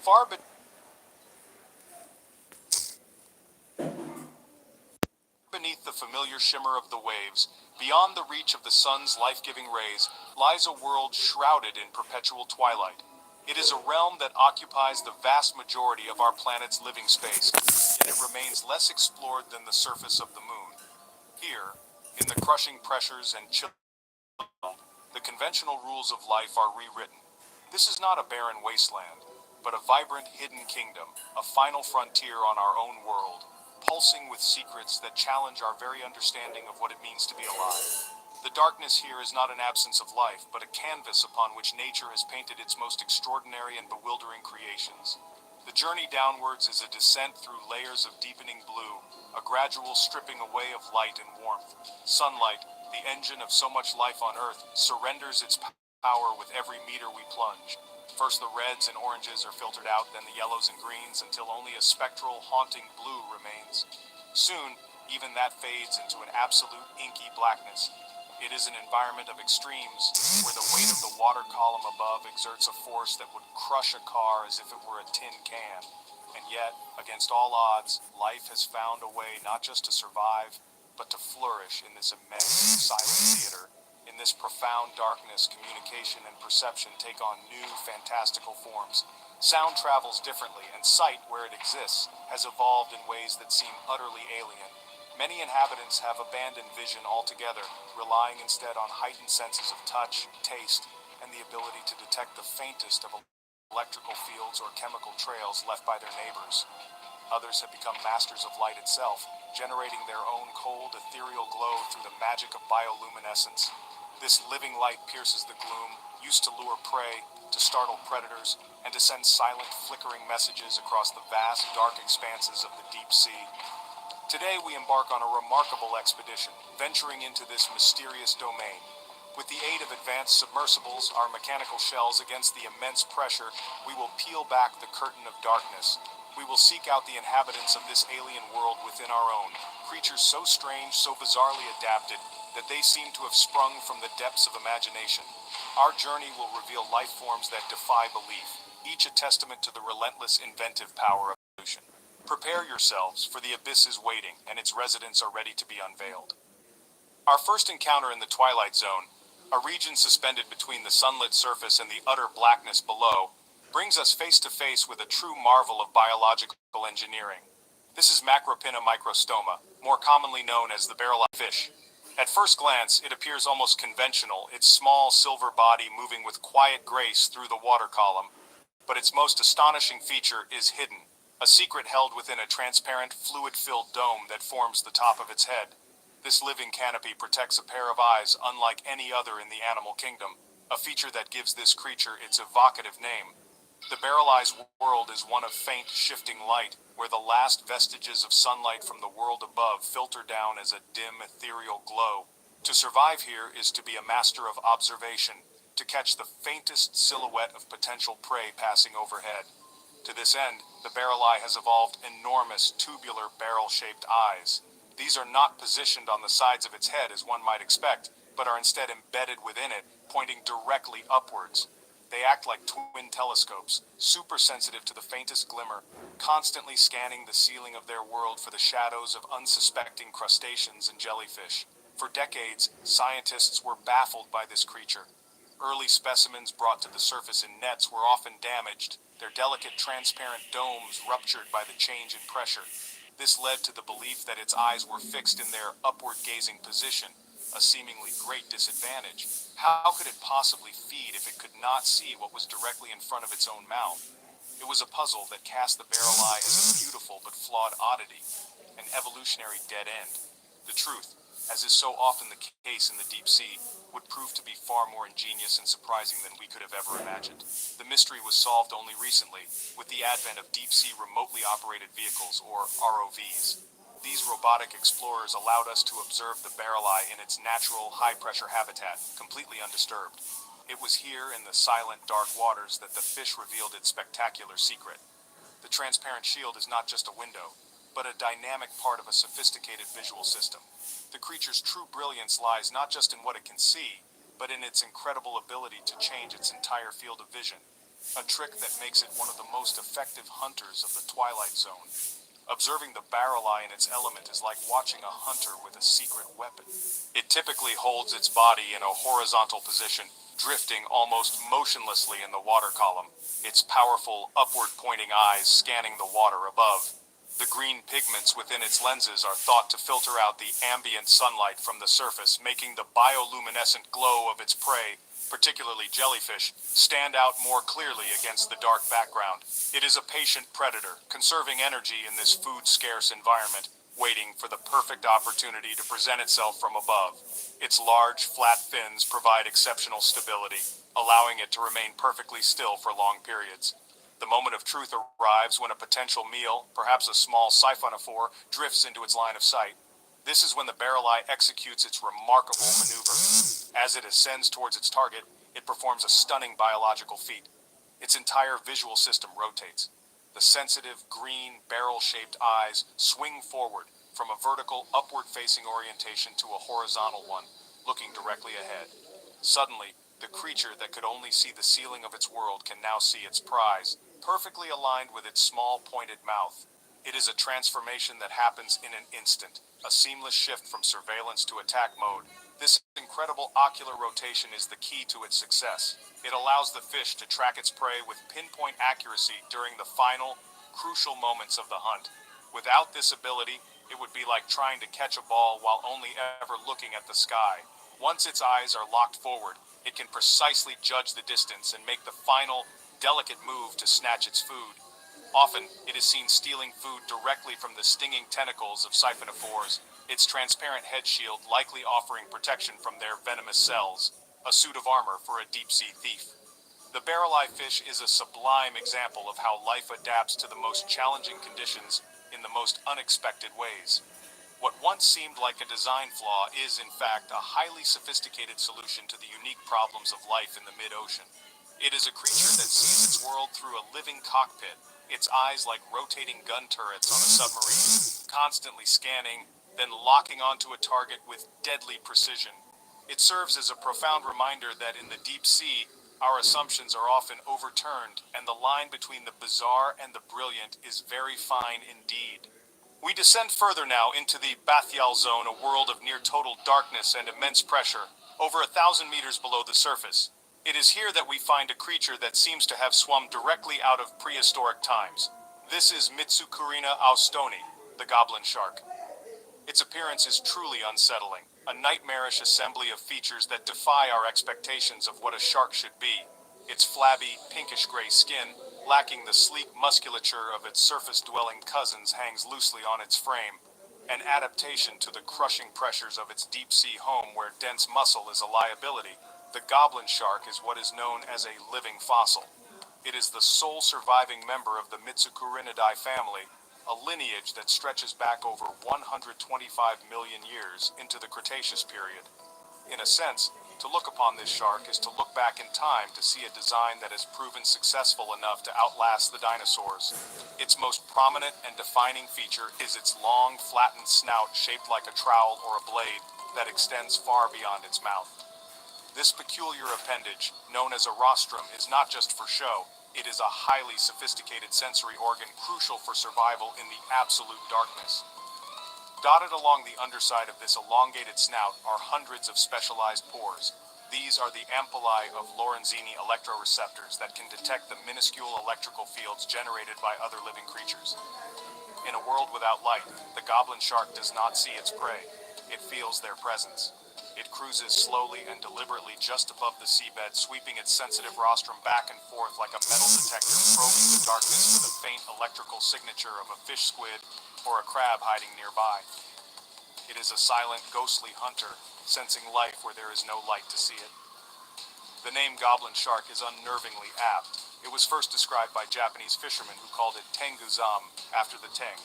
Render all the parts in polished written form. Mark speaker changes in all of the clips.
Speaker 1: Far beneath the familiar shimmer of the waves, beyond the reach of the sun's life-giving rays, lies a world shrouded in perpetual twilight. It is a realm that occupies the vast majority of our planet's living space, yet it remains less explored than the surface of the moon. Here, in the crushing pressures and chill, the conventional rules of life are rewritten. This is not a barren wasteland, but a vibrant hidden kingdom, a final frontier on our own world, pulsing with secrets that challenge our very understanding of what it means to be alive. The darkness here is not an absence of life, but a canvas upon which nature has painted its most extraordinary and bewildering creations. The journey downwards is a descent through layers of deepening blue, a gradual stripping away of light and warmth. Sunlight, the engine of so much life on Earth, surrenders its power with every meter we plunge. First the reds and oranges are filtered out, then the yellows and greens, until only a spectral, haunting blue remains. Soon, even that fades into an absolute inky blackness. It is an environment of extremes, where the weight of the water column above exerts a force that would crush a car as if it were a tin can. And yet, against all odds, life has found a way not just to survive, but to flourish in this immense, silent theater. In this profound darkness, communication and perception take on new, fantastical forms. Sound travels differently, and sight, where it exists, has evolved in ways that seem utterly alien. Many inhabitants have abandoned vision altogether, relying instead on heightened senses of touch, taste, and the ability to detect the faintest of electrical fields or chemical trails left by their neighbors. Others have become masters of light itself, generating their own cold, ethereal glow through the magic of bioluminescence. This living light pierces the gloom, used to lure prey, to startle predators, and to send silent, flickering messages across the vast, dark expanses of the deep sea. Today we embark on a remarkable expedition, venturing into this mysterious domain. With the aid of advanced submersibles, our mechanical shells against the immense pressure, we will peel back the curtain of darkness. We will seek out the inhabitants of this alien world within our own, creatures so strange, so bizarrely adapted, that they seem to have sprung from the depths of imagination. Our journey will reveal life forms that defy belief, each a testament to the relentless inventive power of evolution. Prepare yourselves, for the abyss is waiting, and its residents are ready to be unveiled. Our first encounter in the Twilight Zone, a region suspended between the sunlit surface and the utter blackness below, brings us face to face with a true marvel of biological engineering. This is Macropinna microstoma, more commonly known as the barrel-eyed fish. At first glance, it appears almost conventional, its small silver body moving with quiet grace through the water column, but its most astonishing feature is hidden, a secret held within a transparent, fluid-filled dome that forms the top of its head. This living canopy protects a pair of eyes unlike any other in the animal kingdom, a feature that gives this creature its evocative name. The barrel-eyed world is one of faint, shifting light, where the last vestiges of sunlight from the world above filter down as a dim, ethereal glow. To survive here is to be a master of observation, to catch the faintest silhouette of potential prey passing overhead. To this end, the barrel eye has evolved enormous, tubular, barrel-shaped eyes. These are not positioned on the sides of its head as one might expect, but are instead embedded within it, pointing directly upwards. They act like twin telescopes, super sensitive to the faintest glimmer, constantly scanning the ceiling of their world for the shadows of unsuspecting crustaceans and jellyfish. For decades, scientists were baffled by this creature. Early specimens brought to the surface in nets were often damaged, their delicate transparent domes ruptured by the change in pressure. This led to the belief that its eyes were fixed in their upward-gazing position, a seemingly great disadvantage. How could it possibly feed if it could not see what was directly in front of its own mouth? It was a puzzle that cast the barrel eye as a beautiful but flawed oddity, an evolutionary dead end. The truth, as is so often the case in the deep sea, would prove to be far more ingenious and surprising than we could have ever imagined. The mystery was solved only recently, with the advent of deep-sea remotely operated vehicles, or ROVs. These robotic explorers allowed us to observe the barrel eye in its natural, high-pressure habitat, completely undisturbed. It was here, in the silent, dark waters, that the fish revealed its spectacular secret. The transparent shield is not just a window, but a dynamic part of a sophisticated visual system. The creature's true brilliance lies not just in what it can see, but in its incredible ability to change its entire field of vision. a trick that makes it one of the most effective hunters of the Twilight Zone. Observing the barrel eye in its element is like watching a hunter with a secret weapon. It typically holds its body in a horizontal position, drifting almost motionlessly in the water column, its powerful, upward-pointing eyes scanning the water above. The green pigments within its lenses are thought to filter out the ambient sunlight from the surface, making the bioluminescent glow of its prey, particularly jellyfish, stand out more clearly against the dark background. It is a patient predator, conserving energy in this food-scarce environment, waiting for the perfect opportunity to present itself from above. Its large, flat fins provide exceptional stability, allowing it to remain perfectly still for long periods. The moment of truth arrives when a potential meal, perhaps a small siphonophore, drifts into its line of sight. This is when the barrel eye executes its remarkable maneuver. As it ascends towards its target, it performs a stunning biological feat. Its entire visual system rotates. The sensitive, green, barrel-shaped eyes swing forward from a vertical, upward-facing orientation to a horizontal one, looking directly ahead. Suddenly, the creature that could only see the ceiling of its world can now see its prize, perfectly aligned with its small, pointed mouth. It is a transformation that happens in an instant, a seamless shift from surveillance to attack mode. This incredible ocular rotation is the key to its success. It allows the fish to track its prey with pinpoint accuracy during the final, crucial moments of the hunt. Without this ability, it would be like trying to catch a ball while only ever looking at the sky. Once its eyes are locked forward, it can precisely judge the distance and make the final, delicate move to snatch its food. Often, it is seen stealing food directly from the stinging tentacles of siphonophores, its transparent head shield likely offering protection from their venomous cells, a suit of armor for a deep-sea thief. The barrel-eye fish is a sublime example of how life adapts to the most challenging conditions in the most unexpected ways. What once seemed like a design flaw is, in fact, a highly sophisticated solution to the unique problems of life in the mid-ocean. It is a creature that sees its world through a living cockpit, its eyes like rotating gun turrets on a submarine, constantly scanning, then locking onto a target with deadly precision. It serves as a profound reminder that in the deep sea, our assumptions are often overturned, and the line between the bizarre and the brilliant is very fine indeed. We descend further now into the Bathyal Zone, a world of near total darkness and immense pressure, over 1,000 meters below the surface. It is here that we find a creature that seems to have swum directly out of prehistoric times. This is Mitsukurina austoni, the goblin shark. Its appearance is truly unsettling, a nightmarish assembly of features that defy our expectations of what a shark should be. Its flabby, pinkish-gray skin, lacking the sleek musculature of its surface-dwelling cousins, hangs loosely on its frame, an adaptation to the crushing pressures of its deep-sea home where dense muscle is a liability. The goblin shark is what is known as a living fossil. It is the sole surviving member of the Mitsukurinidae family, a lineage that stretches back over 125 million years into the Cretaceous period. In a sense, to look upon this shark is to look back in time to see a design that has proven successful enough to outlast the dinosaurs. Its most prominent and defining feature is its long, flattened snout shaped like a trowel or a blade that extends far beyond its mouth. This peculiar appendage, known as a rostrum, is not just for show. It is a highly sophisticated sensory organ crucial for survival in the absolute darkness. Dotted along the underside of this elongated snout are hundreds of specialized pores. These are the ampullae of Lorenzini electroreceptors that can detect the minuscule electrical fields generated by other living creatures. In a world without light, the goblin shark does not see its prey. It feels their presence. It cruises slowly and deliberately just above the seabed, sweeping its sensitive rostrum back and forth like a metal detector, probing the darkness for the faint electrical signature of a fish squid or a crab hiding nearby. It is a silent, ghostly hunter, sensing life where there is no light to see it. The name goblin shark is unnervingly apt. It was first described by Japanese fishermen who called it Tenguzam, after the Teng,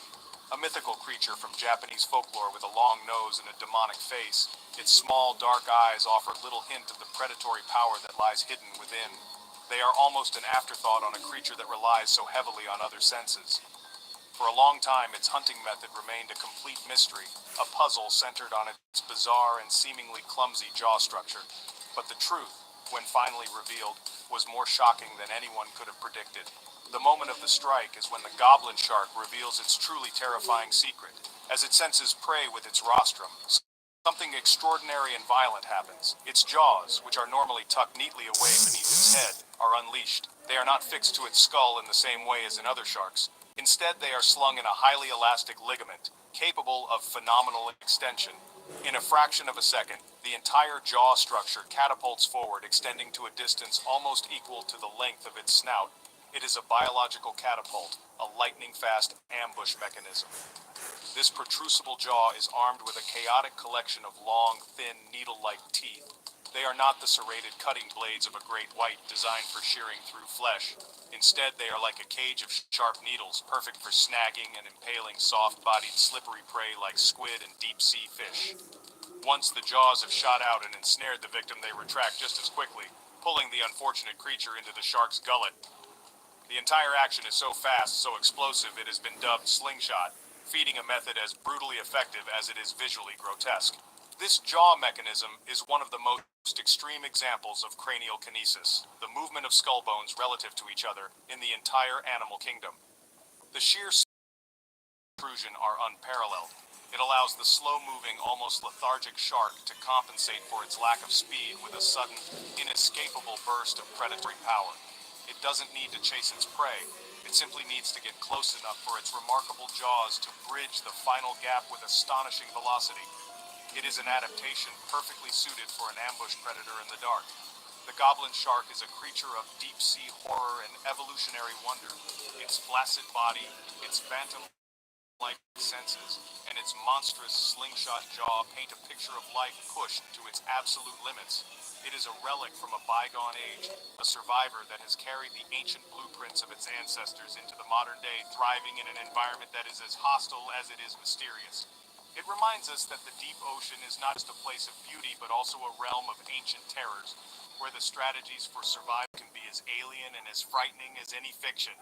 Speaker 1: a mythical creature from Japanese folklore with a long nose and a demonic face. Its small, dark eyes offer little hint of the predatory power that lies hidden within. They are almost an afterthought on a creature that relies so heavily on other senses. For a long time, its hunting method remained a complete mystery, a puzzle centered on its bizarre and seemingly clumsy jaw structure. But the truth, when finally revealed, was more shocking than anyone could have predicted. The moment of the strike is when the goblin shark reveals its truly terrifying secret. As it senses prey with its rostrum, something extraordinary and violent happens. Its jaws, which are normally tucked neatly away beneath its head, are unleashed. They are not fixed to its skull in the same way as in other sharks. Instead, they are slung in a highly elastic ligament, capable of phenomenal extension. In a fraction of a second, the entire jaw structure catapults forward, extending to a distance almost equal to the length of its snout. It is a biological catapult, a lightning-fast ambush mechanism. This protrusible jaw is armed with a chaotic collection of long, thin, needle-like teeth. They are not the serrated cutting blades of a great white designed for shearing through flesh. Instead, they are like a cage of sharp needles, perfect for snagging and impaling soft-bodied, slippery prey like squid and deep-sea fish. Once the jaws have shot out and ensnared the victim, they retract just as quickly, pulling the unfortunate creature into the shark's gullet. The entire action is so fast, so explosive, it has been dubbed slingshot, feeding a method as brutally effective as it is visually grotesque. This jaw mechanism is one of the most extreme examples of cranial kinesis, the movement of skull bones relative to each other in the entire animal kingdom. The sheer intrusion are unparalleled. It allows the slow-moving, almost lethargic shark to compensate for its lack of speed with a sudden, inescapable burst of predatory power. It doesn't need to chase its prey. It simply needs to get close enough for its remarkable jaws to bridge the final gap with astonishing velocity. It is an adaptation perfectly suited for an ambush predator in the dark. The goblin shark is a creature of deep-sea horror and evolutionary wonder. Its flaccid body, its phantom-like senses, and its monstrous slingshot jaw paint a picture of life pushed to its absolute limits. It is a relic from a bygone age, a survivor that has carried the ancient blueprints of its ancestors into the modern day, thriving in an environment that is as hostile as it is mysterious. It reminds us that the deep ocean is not just a place of beauty, but also a realm of ancient terrors, where the strategies for survival can be as alien and as frightening as any fiction.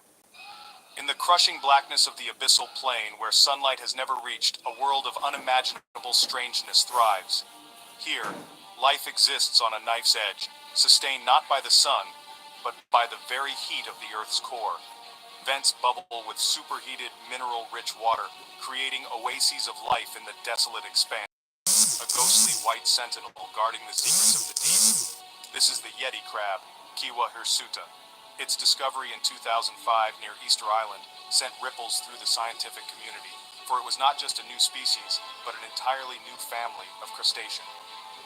Speaker 1: In the crushing blackness of the abyssal plain, where sunlight has never reached, a world of unimaginable strangeness thrives. Here, life exists on a knife's edge, sustained not by the sun, but by the very heat of the Earth's core. Vents bubble with superheated, mineral-rich water, creating oases of life in the desolate expanse. A ghostly white sentinel guarding the secrets of the deep. This is the Yeti crab, Kiwa hirsuta. Its discovery in 2005 near Easter Island sent ripples through the scientific community, for it was not just a new species, but an entirely new family of crustacean.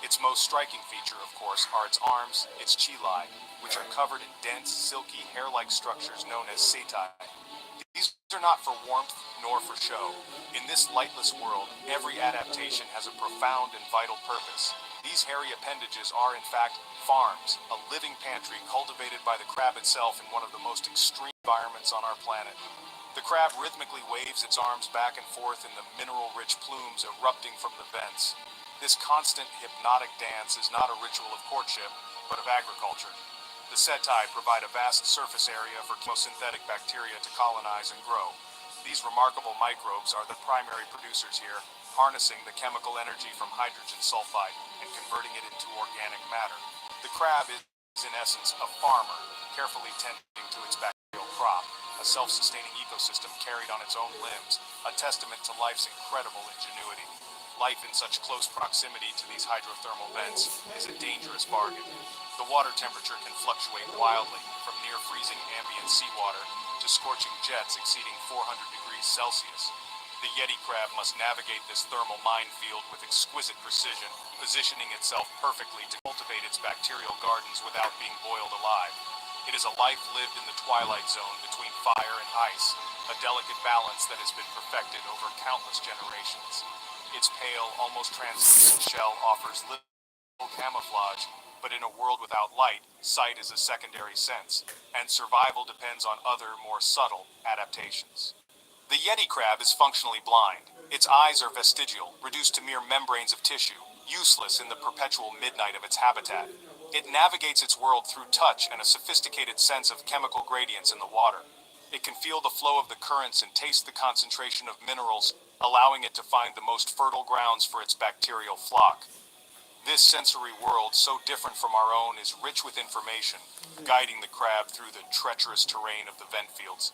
Speaker 1: Its most striking feature, of course, are its arms, its chelae, which are covered in dense, silky, hair-like structures known as setae. These are not for warmth nor for show. In this lightless world, every adaptation has a profound and vital purpose. These hairy appendages are, in fact, farms, a living pantry cultivated by the crab itself in one of the most extreme environments on our planet. The crab rhythmically waves its arms back and forth in the mineral-rich plumes erupting from the vents. This constant hypnotic dance is not a ritual of courtship, but of agriculture. The setae provide a vast surface area for chemosynthetic bacteria to colonize and grow. These remarkable microbes are the primary producers here, harnessing the chemical energy from hydrogen sulfide and converting it into organic matter. The crab is, in essence, a farmer, carefully tending to its bacterial crop, a self-sustaining ecosystem carried on its own limbs, a testament to life's incredible ingenuity. Life in such close proximity to these hydrothermal vents is a dangerous bargain. The water temperature can fluctuate wildly, from near freezing ambient seawater to scorching jets exceeding 400 degrees Celsius. The Yeti crab must navigate this thermal minefield with exquisite precision, positioning itself perfectly to cultivate its bacterial gardens without being boiled alive. It is a life lived in the twilight zone between fire and ice, a delicate balance that has been perfected over countless generations. Its pale, almost translucent shell offers little camouflage, but in a world without light, sight is a secondary sense, and survival depends on other, more subtle adaptations. The Yeti crab is functionally blind. Its eyes are vestigial, reduced to mere membranes of tissue, useless in the perpetual midnight of its habitat. It navigates its world through touch and a sophisticated sense of chemical gradients in the water. It can feel the flow of the currents and taste the concentration of minerals, allowing it to find the most fertile grounds for its bacterial flock. This sensory world, so different from our own, is rich with information, guiding the crab through the treacherous terrain of the vent fields.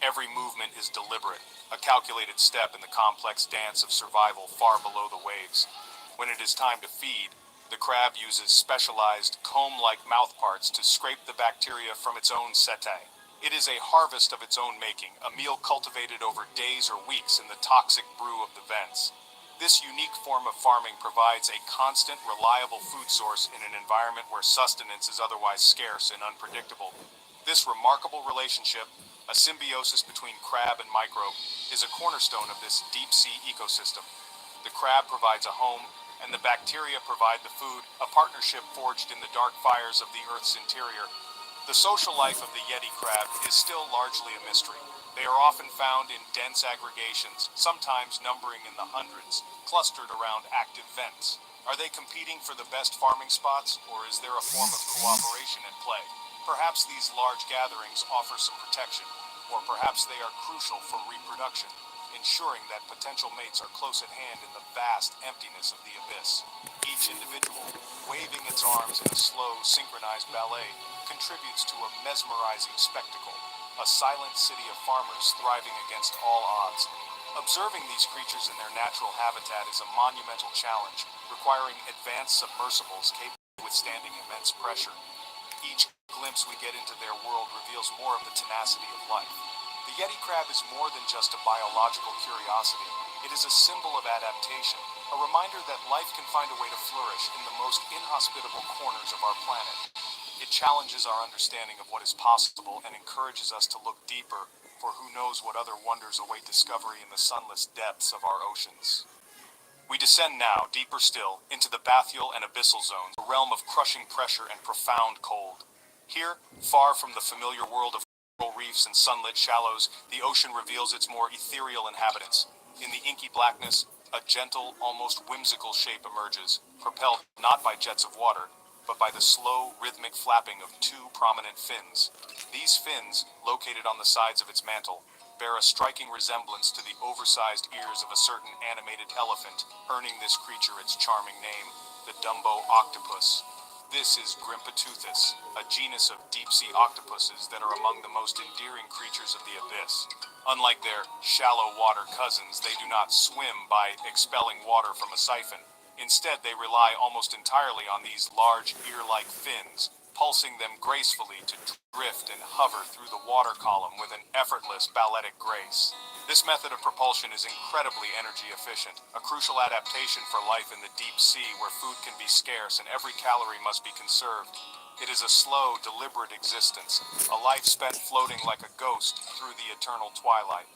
Speaker 1: Every movement is deliberate, a calculated step in the complex dance of survival far below the waves. When it is time to feed, the crab uses specialized comb-like mouthparts to scrape the bacteria from its own setae. It is a harvest of its own making, a meal cultivated over days or weeks in the toxic brew of the vents. This unique form of farming provides a constant, reliable food source in an environment where sustenance is otherwise scarce and unpredictable. This remarkable relationship, a symbiosis between crab and microbe, is a cornerstone of this deep-sea ecosystem. The crab provides a home, and the bacteria provide the food, a partnership forged in the dark fires of the Earth's interior. The social life of the Yeti crab is still largely a mystery. They are often found in dense aggregations, sometimes numbering in the hundreds, clustered around active vents. Are they competing for the best farming spots, or is there a form of cooperation at play? Perhaps these large gatherings offer some protection, or perhaps they are crucial for reproduction, ensuring that potential mates are close at hand in the vast emptiness of the abyss. Each individual, waving its arms in a slow, synchronized ballet, contributes to a mesmerizing spectacle, a silent city of farmers thriving against all odds. Observing these creatures in their natural habitat is a monumental challenge, requiring advanced submersibles capable of withstanding immense pressure. Each glimpse we get into their world reveals more of the tenacity of life. The Yeti crab is more than just a biological curiosity. It is a symbol of adaptation, a reminder that life can find a way to flourish in the most inhospitable corners of our planet. It challenges our understanding of what is possible and encourages us to look deeper, for who knows what other wonders await discovery in the sunless depths of our oceans. We descend now, deeper still, into the bathyal and abyssal zones, a realm of crushing pressure and profound cold. Here, far from the familiar world of coral reefs and sunlit shallows, the ocean reveals its more ethereal inhabitants. In the inky blackness, a gentle, almost whimsical shape emerges, propelled not by jets of water, but by the slow, rhythmic flapping of two prominent fins. These fins, located on the sides of its mantle, bear a striking resemblance to the oversized ears of a certain animated elephant, earning this creature its charming name, the Dumbo octopus. This is Grimpoteuthis, a genus of deep-sea octopuses that are among the most endearing creatures of the abyss. Unlike their shallow water cousins, they do not swim by expelling water from a siphon. Instead, they rely almost entirely on these large ear-like fins, pulsing them gracefully to drift and hover through the water column with an effortless balletic grace. This method of propulsion is incredibly energy efficient, a crucial adaptation for life in the deep sea where food can be scarce and every calorie must be conserved. It is a slow, deliberate existence, a life spent floating like a ghost through the eternal twilight.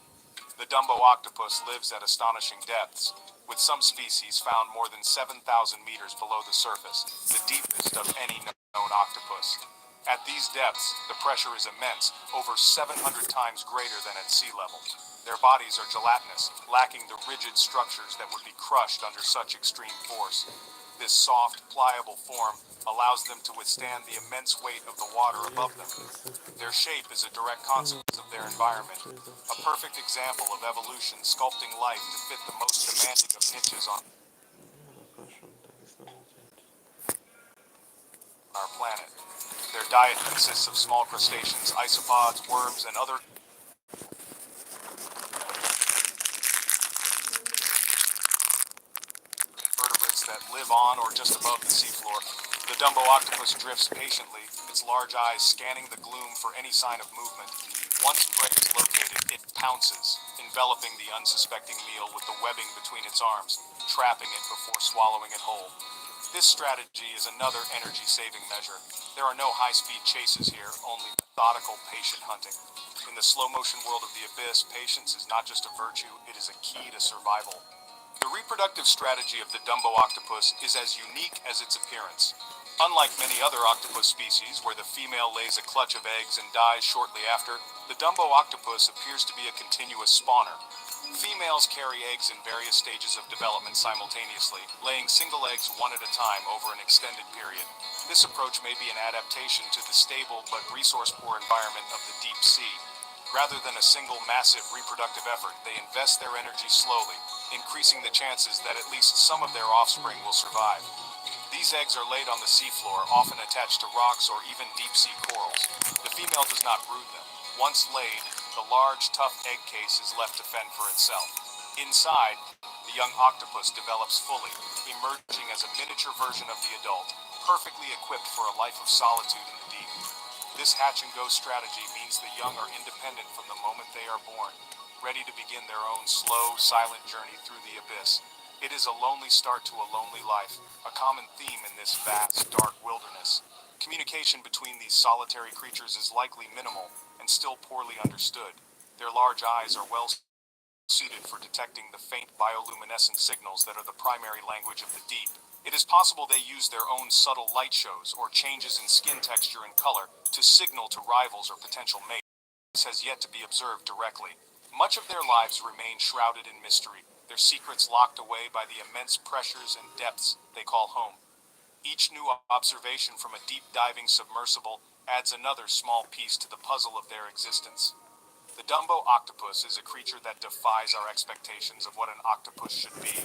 Speaker 1: The Dumbo octopus lives at astonishing depths, with some species found more than 7,000 meters below the surface, the deepest of any known octopus. At these depths, the pressure is immense, over 700 times greater than at sea level. Their bodies are gelatinous, lacking the rigid structures that would be crushed under such extreme force. This soft, pliable form allows them to withstand the immense weight of the water above them. Their shape is a direct consequence of their environment, a perfect example of evolution sculpting life to fit the most demanding of niches on our planet. Their diet consists of small crustaceans, isopods, worms, and other invertebrates that live on or just above the seafloor. The Dumbo octopus drifts patiently, its large eyes scanning the gloom for any sign of movement. Once prey is located, it pounces, enveloping the unsuspecting meal with the webbing between its arms, trapping it before swallowing it whole. This strategy is another energy-saving measure. There are no high-speed chases here, only methodical, patient hunting. In the slow-motion world of the abyss, patience is not just a virtue, it is a key to survival. The reproductive strategy of the Dumbo octopus is as unique as its appearance. Unlike many other octopus species, where the female lays a clutch of eggs and dies shortly after, the Dumbo octopus appears to be a continuous spawner. Females carry eggs in various stages of development simultaneously, laying single eggs one at a time over an extended period. This approach may be an adaptation to the stable but resource-poor environment of the deep sea. Rather than a single massive reproductive effort, they invest their energy slowly, increasing the chances that at least some of their offspring will survive. These eggs are laid on the seafloor, often attached to rocks or even deep-sea corals. The female does not brood them. Once laid, the large, tough egg case is left to fend for itself. Inside, the young octopus develops fully, emerging as a miniature version of the adult, perfectly equipped for a life of solitude in the deep. This hatch-and-go strategy means the young are independent from the moment they are born, ready to begin their own slow, silent journey through the abyss. It is a lonely start to a lonely life, a common theme in this vast, dark wilderness. Communication between these solitary creatures is likely minimal and still poorly understood. Their large eyes are well suited for detecting the faint bioluminescent signals that are the primary language of the deep. It is possible they use their own subtle light shows or changes in skin texture and color to signal to rivals or potential mates. This has yet to be observed directly. Much of their lives remain shrouded in mystery, their secrets locked away by the immense pressures and depths they call home. Each new observation from a deep-diving submersible adds another small piece to the puzzle of their existence. The Dumbo octopus is a creature that defies our expectations of what an octopus should be.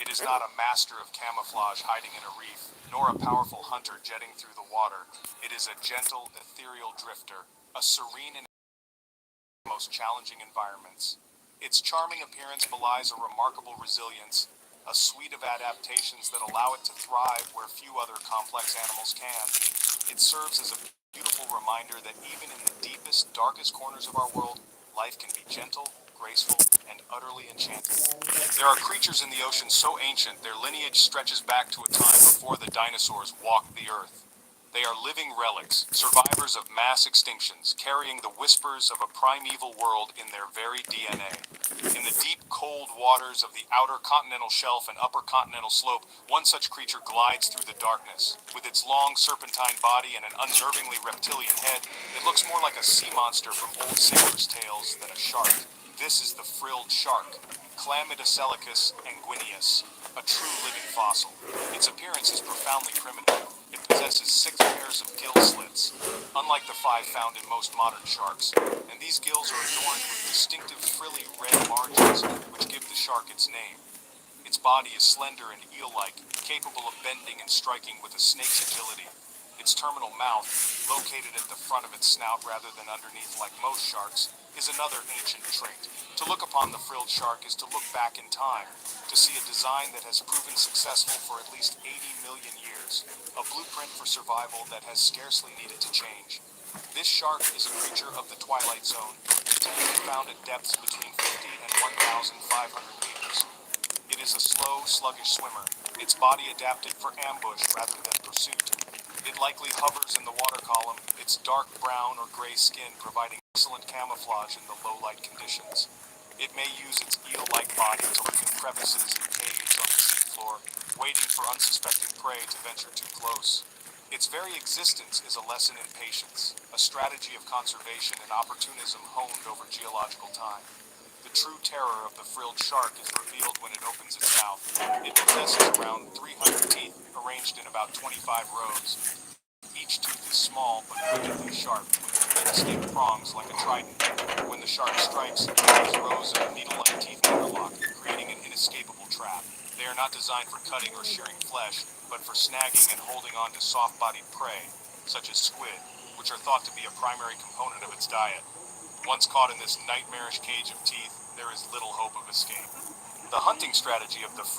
Speaker 1: It is not a master of camouflage hiding in a reef, nor a powerful hunter jetting through the water. It is a gentle, ethereal drifter, a serene in most challenging environments. Its charming appearance belies a remarkable resilience, a suite of adaptations that allow it to thrive where few other complex animals can. It serves as a beautiful reminder that even in the deepest, darkest corners of our world, life can be gentle, graceful, and utterly enchanting. There are creatures in the ocean so ancient their lineage stretches back to a time before the dinosaurs walked the earth. They are living relics, survivors of mass extinctions, carrying the whispers of a primeval world in their very DNA. In the deep, cold waters of the outer continental shelf and upper continental slope, one such creature glides through the darkness. With its long, serpentine body and an unnervingly reptilian head, it looks more like a sea monster from old sailors' tales than a shark. This is the frilled shark, Chlamydocelicus anguineus, a true living fossil. Its appearance is profoundly primitive. It possesses 6 pairs of gill slits, unlike the 5 found in most modern sharks, and these gills are adorned with distinctive frilly red margins, which give the shark its name. Its body is slender and eel-like, capable of bending and striking with a snake's agility. Its terminal mouth, located at the front of its snout rather than underneath like most sharks, is another ancient trait. To look upon the frilled shark is to look back in time, to see a design that has proven successful for at least 80 million years, a blueprint for survival that has scarcely needed to change. This shark is a creature of the Twilight Zone, typically found at depths between 50 and 1,500 meters. It is a slow, sluggish swimmer, its body adapted for ambush rather than pursuit. It likely hovers in the water column, its dark brown or gray skin providing excellent camouflage in the low-light conditions. It may use its eel-like body to lurk in crevices and caves on the seafloor, waiting for unsuspecting prey to venture too close. Its very existence is a lesson in patience, a strategy of conservation and opportunism honed over geological time. The true terror of the frilled shark is revealed when it opens its mouth. It possesses around 300 teeth, arranged in about 25 rows. Each tooth is small but rigidly sharp, with distinct prongs like a trident. When the shark strikes, these rows of needle-like teeth interlock, creating an inescapable trap. They are not designed for cutting or shearing flesh, but for snagging and holding on to soft-bodied prey, such as squid, which are thought to be a primary component of its diet. Once caught in this nightmarish cage of teeth, there is little hope of escape. The hunting strategy of the